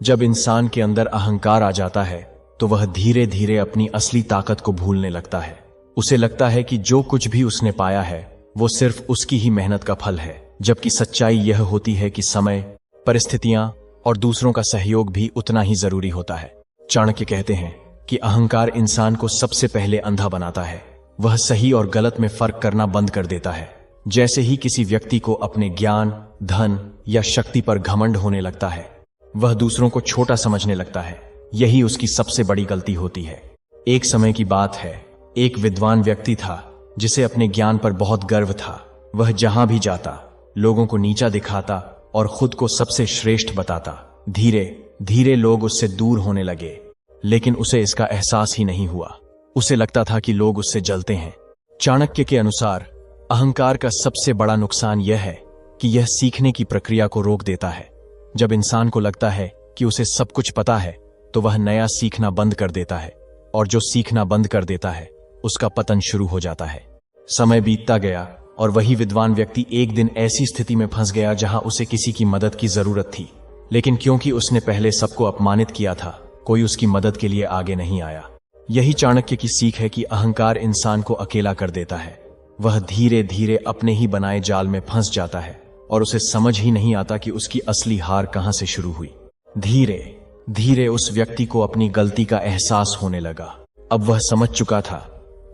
जब इंसान के अंदर अहंकार आ जाता है तो वह धीरे धीरे अपनी असली ताकत को भूलने लगता है। उसे लगता है कि जो कुछ भी उसने पाया है वो सिर्फ उसकी ही मेहनत का फल है, जबकि सच्चाई यह होती है कि समय, परिस्थितियां और दूसरों का सहयोग भी उतना ही जरूरी होता है। चाणक्य कहते हैं कि अहंकार इंसान को सबसे पहले अंधा बनाता है। वह सही और गलत में फर्क करना बंद कर देता है। जैसे ही किसी व्यक्ति को अपने ज्ञान, धन या शक्ति पर घमंड होने लगता है, वह दूसरों को छोटा समझने लगता है। यही उसकी सबसे बड़ी गलती होती है। एक समय की बात है, एक विद्वान व्यक्ति था जिसे अपने ज्ञान पर बहुत गर्व था। वह जहां भी जाता लोगों को नीचा दिखाता और खुद को सबसे श्रेष्ठ बताता। धीरे धीरे लोग उससे दूर होने लगे, लेकिन उसे इसका एहसास ही नहीं हुआ। उसे लगता था कि लोग उससे जलते हैं। चाणक्य के अनुसार अहंकार का सबसे बड़ा नुकसान यह है कि यह सीखने की प्रक्रिया को रोक देता है। जब इंसान को लगता है कि उसे सब कुछ पता है तो वह नया सीखना बंद कर देता है, और जो सीखना बंद कर देता है उसका पतन शुरू हो जाता है। समय बीतता गया और वही विद्वान व्यक्ति एक दिन ऐसी स्थिति में फंस गया जहां उसे किसी की मदद की जरूरत थी, लेकिन क्योंकि उसने पहले सबको अपमानित किया था, कोई उसकी मदद के लिए आगे नहीं आया। यही चाणक्य की सीख है कि अहंकार इंसान को अकेला कर देता है। वह धीरे धीरे अपने ही बनाए जाल में फंस जाता है और उसे समझ ही नहीं आता कि उसकी असली हार कहां से शुरू हुई। धीरे धीरे उस व्यक्ति को अपनी गलती का एहसास होने लगा। अब वह समझ चुका था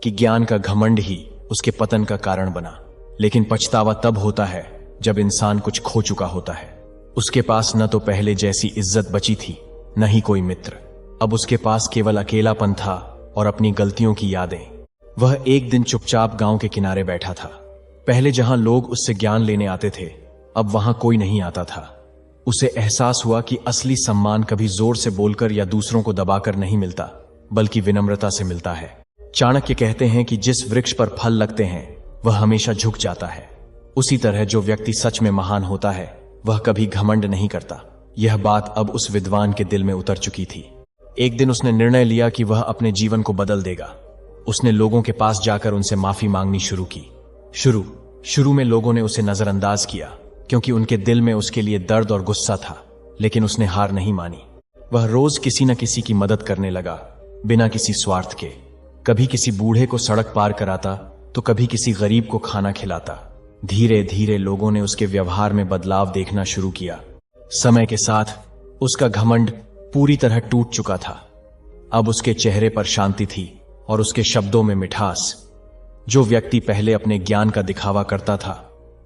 कि ज्ञान का घमंड ही उसके पतन का कारण बना। लेकिन पछतावा तब होता है जब इंसान कुछ खो चुका होता है। उसके पास न तो पहले जैसी इज्जत बची थी, न ही कोई मित्र। अब उसके पास केवल अकेलापन था और अपनी गलतियों की यादें। वह एक दिन चुपचाप गांव के किनारे बैठा था। पहले जहां लोग उससे ज्ञान लेने आते थे, अब वहां कोई नहीं आता था। उसे एहसास हुआ कि असली सम्मान कभी जोर से बोलकर या दूसरों को दबाकर नहीं मिलता, बल्कि विनम्रता से मिलता है। चाणक्य कहते हैं कि जिस वृक्ष पर फल लगते हैं वह हमेशा झुक जाता है। उसी तरह जो व्यक्ति सच में महान होता है वह कभी घमंड नहीं करता। यह बात अब उस विद्वान के दिल में उतर चुकी थी। एक दिन उसने निर्णय लिया कि वह अपने जीवन को बदल देगा। उसने लोगों के पास जाकर उनसे माफी मांगनी शुरू की। शुरू में लोगों ने उसे नजरअंदाज किया, क्योंकि उनके दिल में उसके लिए दर्द और गुस्सा था, लेकिन उसने हार नहीं मानी। वह रोज किसी न किसी की मदद करने लगा, बिना किसी स्वार्थ के। कभी किसी बूढ़े को सड़क पार कराता तो कभी किसी गरीब को खाना खिलाता। धीरे धीरे लोगों ने उसके व्यवहार में बदलाव देखना शुरू किया। समय के साथ उसका घमंड पूरी तरह टूट चुका था। अब उसके चेहरे पर शांति थी और उसके शब्दों में मिठास। जो व्यक्ति पहले अपने ज्ञान का दिखावा करता था,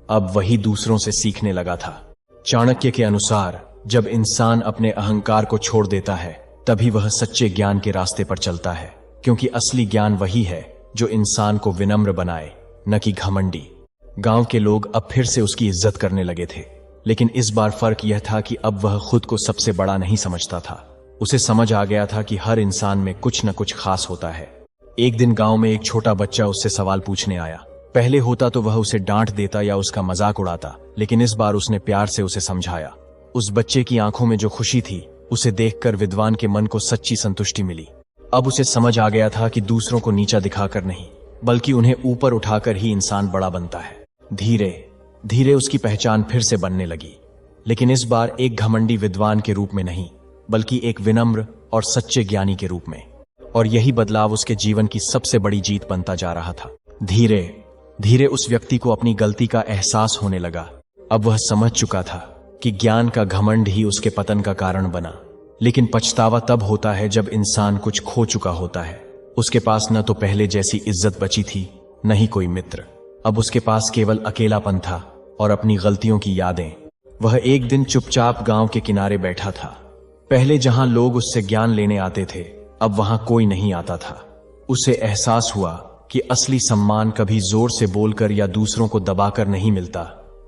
अब वही दूसरों से सीखने लगा था। चाणक्य के अनुसार जब इंसान अपने अहंकार को छोड़ देता है, तभी वह सच्चे ज्ञान के रास्ते पर चलता है, क्योंकि असली ज्ञान वही है जो इंसान को विनम्र बनाए, न कि घमंडी। गांव के लोग अब फिर से उसकी इज्जत करने लगे थे, लेकिन इस बार फर्क यह था कि अब वह खुद को सबसे बड़ा नहीं समझता था। उसे समझ आ गया था कि हर इंसान में कुछ न कुछ खास होता है। एक दिन गांव में एक छोटा बच्चा उससे सवाल पूछने आया। पहले होता तो वह उसे डांट देता या उसका मजाक उड़ाता, लेकिन इस बार उसने प्यार से उसे समझाया। उस बच्चे की आंखों में जो खुशी थी, उसे देखकर विद्वान के मन को सच्ची संतुष्टि मिली। अब उसे समझ आ गया था कि दूसरों को नीचा दिखाकर नहीं, बल्कि उन्हें ऊपर उठाकर ही इंसान बड़ा बनता है। धीरे धीरे उसकी पहचान फिर से बनने लगी, लेकिन इस बार एक घमंडी विद्वान के रूप में नहीं, बल्कि एक विनम्र और सच्चे ज्ञानी के रूप में। और यही बदलाव उसके जीवन की सबसे बड़ी जीत बनता जा रहा था। धीरे धीरे उस व्यक्ति को अपनी गलती का एहसास होने लगा। अब वह समझ चुका था कि ज्ञान का घमंड ही उसके पतन का कारण बना। लेकिन पछतावा तब होता है जब इंसान कुछ खो चुका होता है। उसके पास न तो पहले जैसी इज्जत बची थी, न ही कोई मित्र। अब उसके पास केवल अकेलापन था और अपनी गलतियों की यादें। वह एक दिन चुपचाप गांव के किनारे बैठा था। पहले जहां लोग उससे ज्ञान लेने आते थे, अब वहां कोई नहीं आता था। उसे एहसास हुआ कि असली सम्मान कभी जोर से बोलकर या दूसरों को दबाकर नहीं मिलता,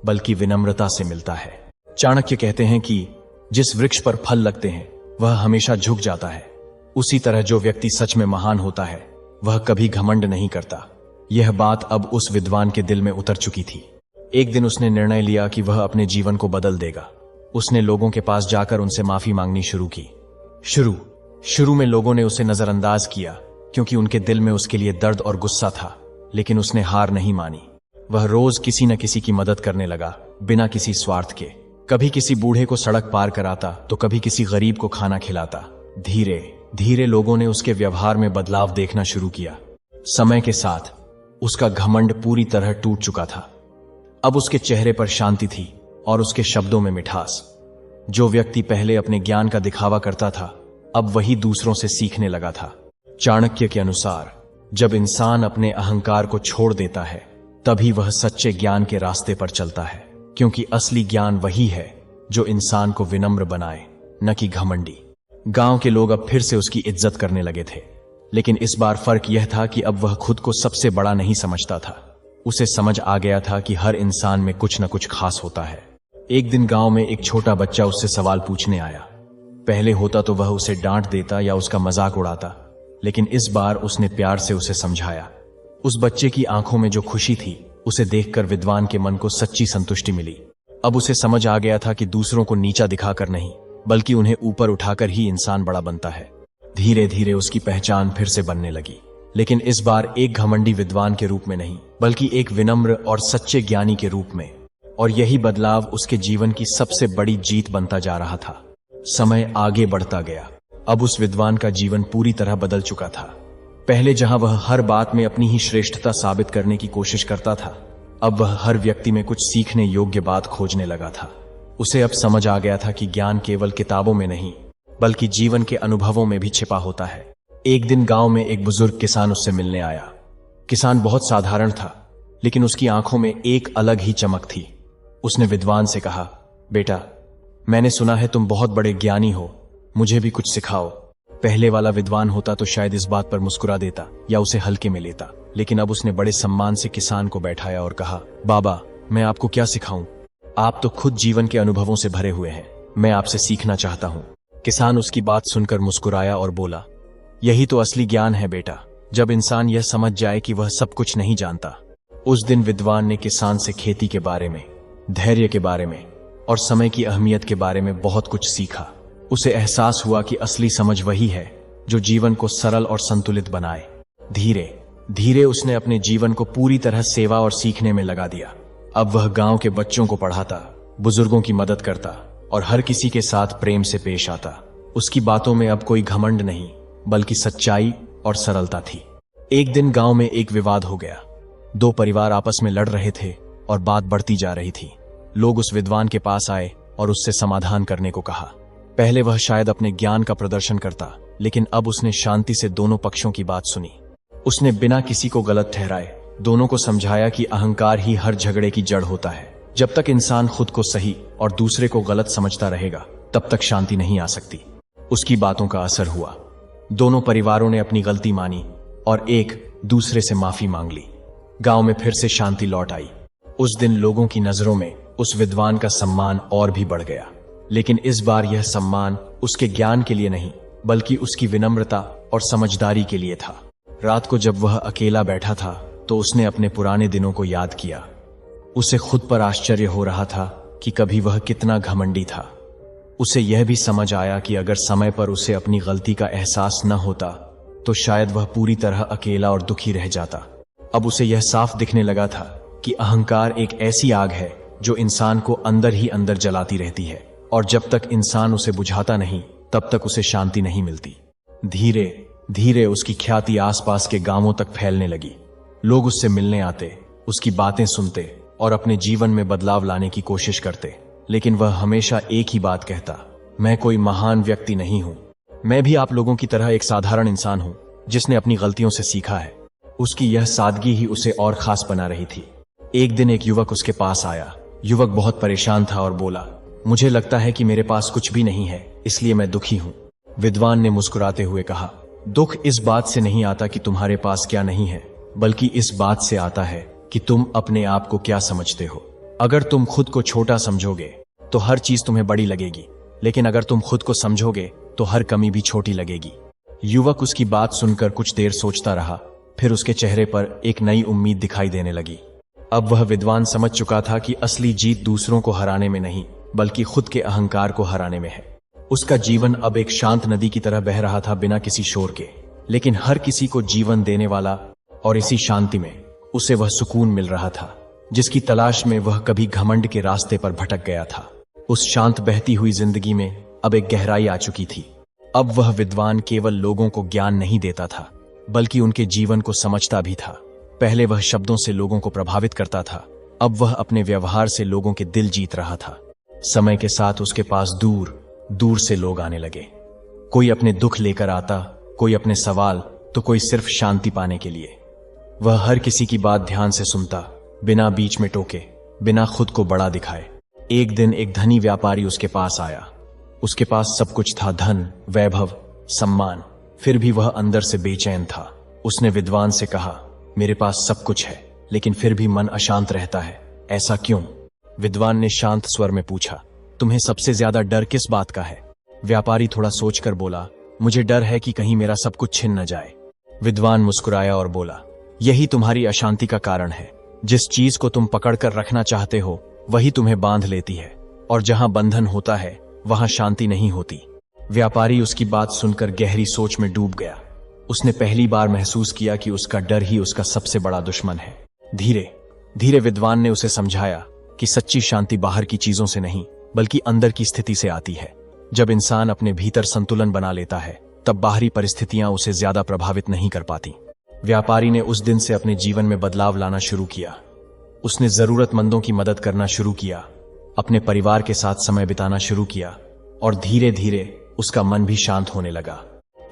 बल्कि विनम्रता से मिलता है। चाणक्य कहते हैं कि जिस वृक्ष पर फल लगते हैं वह हमेशा झुक जाता है। उसी तरह जो व्यक्ति सच में महान होता है वह कभी घमंड नहीं करता। यह बात अब उस विद्वान के दिल में उतर चुकी थी। एक दिन उसने निर्णय लिया कि वह अपने जीवन को बदल देगा। उसने लोगों के पास जाकर उनसे माफी मांगनी शुरू की। शुरू में लोगों ने उसे नजरअंदाज किया, क्योंकि उनके दिल में उसके लिए दर्द और गुस्सा था, लेकिन उसने हार नहीं मानी। वह रोज किसी न किसी की मदद करने लगा, बिना किसी स्वार्थ के। कभी किसी बूढ़े को सड़क पार कराता तो कभी किसी गरीब को खाना खिलाता। धीरे धीरे लोगों ने उसके व्यवहार में बदलाव देखना शुरू किया। समय के साथ उसका घमंड पूरी तरह टूट चुका था। अब उसके चेहरे पर शांति थी और उसके शब्दों में मिठास। जो व्यक्ति पहले अपने ज्ञान का दिखावा करता था, अब वही दूसरों से सीखने लगा था। चाणक्य के अनुसार जब इंसान अपने अहंकार को छोड़ देता है, तभी वह सच्चे ज्ञान के रास्ते पर चलता है, क्योंकि असली ज्ञान वही है जो इंसान को विनम्र बनाए, न कि घमंडी। गांव के लोग अब फिर से उसकी इज्जत करने लगे थे, लेकिन इस बार फर्क यह था कि अब वह खुद को सबसे बड़ा नहीं समझता था। उसे समझ आ गया था कि हर इंसान में कुछ न कुछ खास होता है। एक दिन गांव में एक छोटा बच्चा उससे सवाल पूछने आया। पहले होता तो वह उसे डांट देता या उसका मजाक उड़ाता, लेकिन इस बार उसने प्यार से उसे समझाया। उस बच्चे की आंखों में जो खुशी थी, उसे देखकर विद्वान के मन को सच्ची संतुष्टि मिली। अब उसे समझ आ गया था कि दूसरों को नीचा दिखाकर नहीं, बल्कि उन्हें ऊपर उठाकर ही इंसान बड़ा बनता है। धीरे धीरे उसकी पहचान फिर से बनने लगी, लेकिन इस बार एक घमंडी विद्वान के रूप में नहीं, बल्कि एक विनम्र और सच्चे ज्ञानी के रूप में। और यही बदलाव उसके जीवन की सबसे बड़ी जीत बनता जा रहा था। समय आगे बढ़ता गया। अब उस विद्वान का जीवन पूरी तरह बदल चुका था। पहले जहां वह हर बात में अपनी ही श्रेष्ठता साबित करने की कोशिश करता था, अब वह हर व्यक्ति में कुछ सीखने योग्य बात खोजने लगा था। उसे अब समझ आ गया था कि ज्ञान केवल किताबों में नहीं, बल्कि जीवन के अनुभवों में भी छिपा होता है। एक दिन गांव में एक बुजुर्ग किसान उससे मिलने आया। किसान बहुत साधारण था, लेकिन उसकी आंखों में एक अलग ही चमक थी। उसने विद्वान से कहा, बेटा, मैंने सुना है तुम बहुत बड़े ज्ञानी हो, मुझे भी कुछ सिखाओ। पहले वाला विद्वान होता तो शायद इस बात पर मुस्कुरा देता या उसे हल्के में लेता, लेकिन अब उसने बड़े सम्मान से किसान को बैठाया और कहा, बाबा, मैं आपको क्या सिखाऊं? आप तो खुद जीवन के अनुभवों से भरे हुए हैं, मैं आपसे सीखना चाहता हूं। किसान उसकी बात सुनकर मुस्कुराया और बोला, यही तो असली ज्ञान है बेटा, जब इंसान यह समझ जाए कि वह सब कुछ नहीं जानता। उस दिन विद्वान ने किसान से खेती के बारे में, धैर्य के बारे में और समय की अहमियत के बारे में बहुत कुछ सीखा। उसे एहसास हुआ कि असली समझ वही है जो जीवन को सरल और संतुलित बनाए। धीरे धीरे उसने अपने जीवन को पूरी तरह सेवा और सीखने में लगा दिया। अब वह गांव के बच्चों को पढ़ाता, बुजुर्गों की मदद करता और हर किसी के साथ प्रेम से पेश आता। उसकी बातों में अब कोई घमंड नहीं, बल्कि सच्चाई और सरलता थी। एक दिन गांव में एक विवाद हो गया। दो परिवार आपस में लड़ रहे थे और बात बढ़ती जा रही थी। लोग उस विद्वान के पास आए और उससे समाधान करने को कहा। पहले वह शायद अपने ज्ञान का प्रदर्शन करता, लेकिन अब उसने शांति से दोनों पक्षों की बात सुनी। उसने बिना किसी को गलत ठहराए दोनों को समझाया कि अहंकार ही हर झगड़े की जड़ होता है। जब तक इंसान खुद को सही और दूसरे को गलत समझता रहेगा, तब तक शांति नहीं आ सकती। उसकी बातों का असर हुआ। दोनों परिवारों ने अपनी गलती मानी और एक दूसरे से माफी मांग ली। गांव में फिर से शांति लौट आई। उस दिन लोगों की नजरों में उस विद्वान का सम्मान और भी बढ़ गया, लेकिन इस बार यह सम्मान उसके ज्ञान के लिए नहीं, बल्कि उसकी विनम्रता और समझदारी के लिए था। रात को जब वह अकेला बैठा था, तो उसने अपने पुराने दिनों को याद किया। उसे खुद पर आश्चर्य हो रहा था कि कभी वह कितना घमंडी था। उसे यह भी समझ आया कि अगर समय पर उसे अपनी गलती का एहसास न होता, तो शायद वह पूरी तरह अकेला और दुखी रह जाता। अब उसे यह साफ दिखने लगा था कि अहंकार एक ऐसी आग है जो इंसान को अंदर ही अंदर जलाती रहती है, और जब तक इंसान उसे बुझाता नहीं, तब तक उसे शांति नहीं मिलती। धीरे धीरे उसकी ख्याति आसपास के गांवों तक फैलने लगी। लोग उससे मिलने आते, उसकी बातें सुनते और अपने जीवन में बदलाव लाने की कोशिश करते, लेकिन वह हमेशा एक ही बात कहता, मैं कोई महान व्यक्ति नहीं हूं, मैं भी आप लोगों की तरह एक साधारण इंसान हूं जिसने अपनी गलतियों से सीखा है। उसकी यह सादगी ही उसे और खास बना रही थी। एक दिन एक युवक उसके पास आया। युवक बहुत परेशान था और बोला, मुझे लगता है कि मेरे पास कुछ भी नहीं है, इसलिए मैं दुखी हूं। विद्वान ने मुस्कुराते हुए कहा, दुख इस बात से नहीं आता कि तुम्हारे पास क्या नहीं है, बल्कि इस बात से आता है कि तुम अपने आप को क्या समझते हो। अगर तुम खुद को छोटा समझोगे तो हर चीज तुम्हें बड़ी लगेगी, लेकिन अगर तुम खुद को समझोगे तो हर कमी भी छोटी लगेगी। युवक उसकी बात सुनकर कुछ देर सोचता रहा, फिर उसके चेहरे पर एक नई उम्मीद दिखाई देने लगी। अब वह विद्वान समझ चुका था कि असली जीत दूसरों को हराने में नहीं, बल्कि खुद के अहंकार को हराने में है। उसका जीवन अब एक शांत नदी की तरह बह रहा था, बिना किसी शोर के, लेकिन हर किसी को जीवन देने वाला, और इसी शांति में उसे वह सुकून मिल रहा था जिसकी तलाश में वह कभी घमंड के रास्ते पर भटक गया था। उस शांत बहती हुई जिंदगी में अब एक गहराई आ चुकी थी। अब वह विद्वान केवल लोगों को ज्ञान नहीं देता था, बल्कि उनके जीवन को समझता भी था। पहले वह शब्दों से लोगों को प्रभावित करता था, अब वह अपने व्यवहार से लोगों के दिल जीत रहा था। समय के साथ उसके पास दूर दूर से लोग आने लगे। कोई अपने दुख लेकर आता, कोई अपने सवाल, तो कोई सिर्फ शांति पाने के लिए। वह हर किसी की बात ध्यान से सुनता, बिना बीच में टोके, बिना खुद को बड़ा दिखाए। एक दिन एक धनी व्यापारी उसके पास आया। उसके पास सब कुछ था, धन, वैभव, सम्मान, फिर भी वह अंदर से बेचैन था। उसने विद्वान से कहा, मेरे पास सब कुछ है, लेकिन फिर भी मन अशांत रहता है, ऐसा क्यों? विद्वान ने शांत स्वर में पूछा, तुम्हें सबसे ज्यादा डर किस बात का है? व्यापारी थोड़ा सोचकर बोला, मुझे डर है कि कहीं मेरा सब कुछ छिन न जाए। विद्वान मुस्कुराया और बोला, यही तुम्हारी अशांति का कारण है। जिस चीज को तुम पकड़कर रखना चाहते हो वही तुम्हें बांध लेती है, और जहां बंधन होता है वहां शांति नहीं होती। व्यापारी उसकी बात सुनकर गहरी सोच में डूब गया। उसने पहली बार महसूस किया कि उसका डर ही उसका सबसे बड़ा दुश्मन है। धीरे धीरे विद्वान ने उसे समझाया कि सच्ची शांति बाहर की चीजों से नहीं, बल्कि अंदर की स्थिति से आती है। जब इंसान अपने भीतर संतुलन बना लेता है, तब बाहरी परिस्थितियां उसे ज्यादा प्रभावित नहीं कर पाती। व्यापारी ने उस दिन से अपने जीवन में बदलाव लाना शुरू किया। उसने जरूरतमंदों की मदद करना शुरू किया, अपने परिवार के साथ समय बिताना शुरू किया, और धीरे धीरे उसका मन भी शांत होने लगा।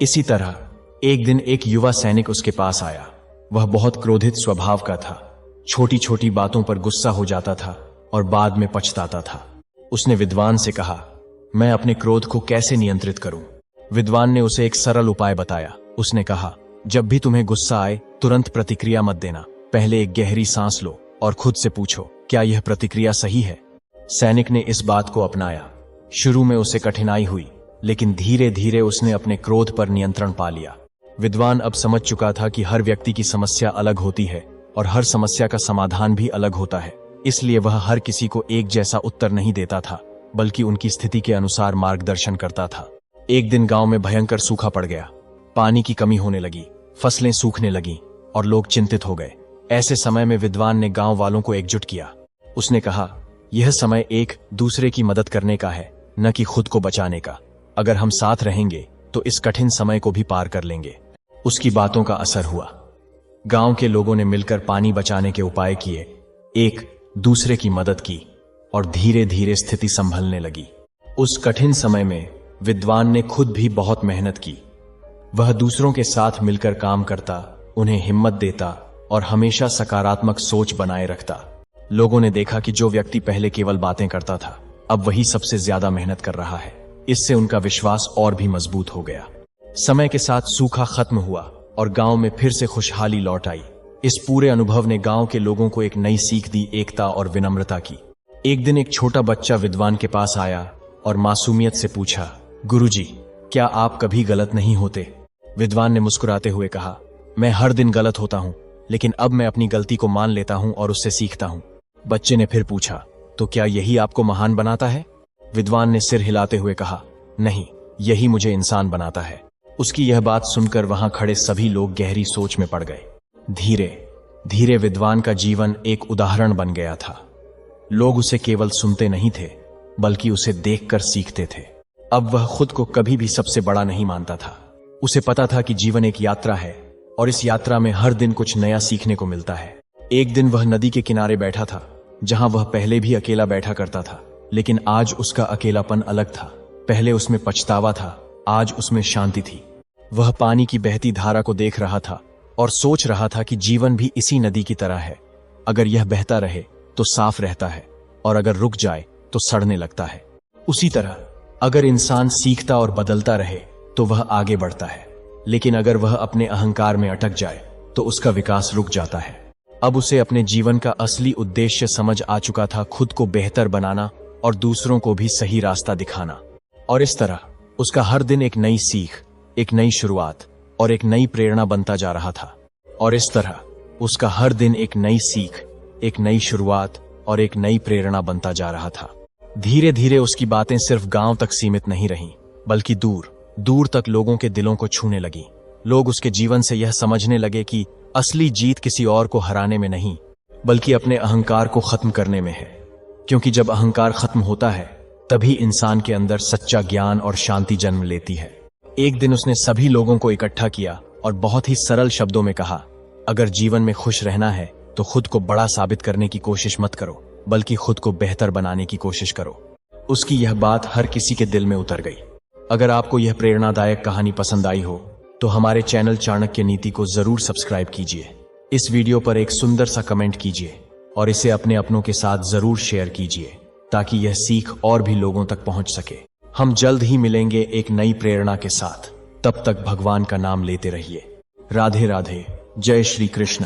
इसी तरह एक दिन एक युवा सैनिक उसके पास आया। वह बहुत क्रोधित स्वभाव का था, छोटी छोटी बातों पर गुस्सा हो जाता था और बाद में पछताता था। उसने विद्वान से कहा, मैं अपने क्रोध को कैसे नियंत्रित करूं? विद्वान ने उसे एक सरल उपाय बताया। उसने कहा, जब भी तुम्हें गुस्सा आए तुरंत प्रतिक्रिया मत देना, पहले एक गहरी सांस लो और खुद से पूछो, क्या यह प्रतिक्रिया सही है? सैनिक ने इस बात को अपनाया। शुरू में उसे कठिनाई हुई, लेकिन धीरे धीरे उसने अपने क्रोध पर नियंत्रण पा लिया। विद्वान अब समझ चुका था कि हर व्यक्ति की समस्या अलग होती है और हर समस्या का समाधान भी अलग होता है। इसलिए वह हर किसी को एक जैसा उत्तर नहीं देता था, बल्कि उनकी स्थिति के अनुसार मार्गदर्शन करता था। एक दिन गांव में भयंकर सूखा पड़ गया। पानी की कमी होने लगी, फसलें सूखने लगीं और लोग चिंतित हो गए। ऐसे समय में विद्वान ने गांव वालों को एकजुट किया। उसने कहा, यह समय एक दूसरे की मदद करने का है, न कि खुद को बचाने का। अगर हम साथ रहेंगे तो इस कठिन समय को भी पार कर लेंगे। उसकी बातों का असर हुआ। गांव के लोगों ने मिलकर पानी बचाने के उपाय किए, एक दूसरे की मदद की, और धीरे धीरे स्थिति संभलने लगी। उस कठिन समय में विद्वान ने खुद भी बहुत मेहनत की। वह दूसरों के साथ मिलकर काम करता, उन्हें हिम्मत देता और हमेशा सकारात्मक सोच बनाए रखता। लोगों ने देखा कि जो व्यक्ति पहले केवल बातें करता था, अब वही सबसे ज्यादा मेहनत कर रहा है। इससे उनका विश्वास और भी मजबूत हो गया। समय के साथ सूखा खत्म हुआ और गांव में फिर से खुशहाली लौट आई। इस पूरे अनुभव ने गांव के लोगों को एक नई सीख दी, एकता और विनम्रता की। एक दिन एक छोटा बच्चा विद्वान के पास आया और मासूमियत से पूछा, गुरुजी, क्या आप कभी गलत नहीं होते? विद्वान ने मुस्कुराते हुए कहा, मैं हर दिन गलत होता हूं, लेकिन अब मैं अपनी गलती को मान लेता हूं और उससे सीखता हूं। बच्चे ने फिर पूछा, तो क्या यही आपको महान बनाता है? विद्वान ने सिर हिलाते हुए कहा, नहीं, यही मुझे इंसान बनाता है। उसकी यह बात सुनकर वहां खड़े सभी लोग गहरी सोच में पड़ गए। धीरे धीरे विद्वान का जीवन एक उदाहरण बन गया था। लोग उसे केवल सुनते नहीं थे, बल्कि उसे देखकर सीखते थे। अब वह खुद को कभी भी सबसे बड़ा नहीं मानता था। उसे पता था कि जीवन एक यात्रा है और इस यात्रा में हर दिन कुछ नया सीखने को मिलता है। एक दिन वह नदी के किनारे बैठा था, जहां वह पहले भी अकेला बैठा करता था, लेकिन आज उसका अकेलापन अलग था। पहले उसमें पछतावा था, आज उसमें शांति थी। वह पानी की बहती धारा को देख रहा था और सोच रहा था कि जीवन भी इसी नदी की तरह है। अगर यह बहता रहे तो साफ रहता है, और अगर रुक जाए तो सड़ने लगता है। उसी तरह अगर इंसान सीखता और बदलता रहे तो वह आगे बढ़ता है, लेकिन अगर वह अपने अहंकार में अटक जाए तो उसका विकास रुक जाता है। अब उसे अपने जीवन का असली उद्देश्य समझ आ चुका था, खुद को बेहतर बनाना और दूसरों को भी सही रास्ता दिखाना। और इस तरह उसका हर दिन एक नई सीख, एक नई शुरुआत और एक नई प्रेरणा बनता जा रहा था। और इस तरह उसका हर दिन एक नई सीख, एक नई शुरुआत और एक नई प्रेरणा बनता जा रहा था। धीरे धीरे उसकी बातें सिर्फ गांव तक सीमित नहीं रहीं, बल्कि दूर दूर तक लोगों के दिलों को छूने लगी। लोग उसके जीवन से यह समझने लगे कि असली जीत किसी और को हराने में नहीं, बल्कि अपने अहंकार को खत्म करने में है। क्योंकि जब अहंकार खत्म होता है तभी इंसान के अंदर सच्चा ज्ञान और शांति जन्म लेती है। एक दिन उसने सभी लोगों को इकट्ठा किया और बहुत ही सरल शब्दों में कहा, अगर जीवन में खुश रहना है तो खुद को बड़ा साबित करने की कोशिश मत करो, बल्कि खुद को बेहतर बनाने की कोशिश करो। उसकी यह बात हर किसी के दिल में उतर गई। अगर आपको यह प्रेरणादायक कहानी पसंद आई हो तो हमारे चैनल चाणक्य नीति को जरूर सब्सक्राइब कीजिए। इस वीडियो पर एक सुंदर सा कमेंट कीजिए और इसे अपने अपनों के साथ जरूर शेयर कीजिए ताकि यह सीख और भी लोगों तक पहुंच सके। हम जल्द ही मिलेंगे एक नई प्रेरणा के साथ। तब तक भगवान का नाम लेते रहिए। राधे राधे। जय श्री कृष्ण।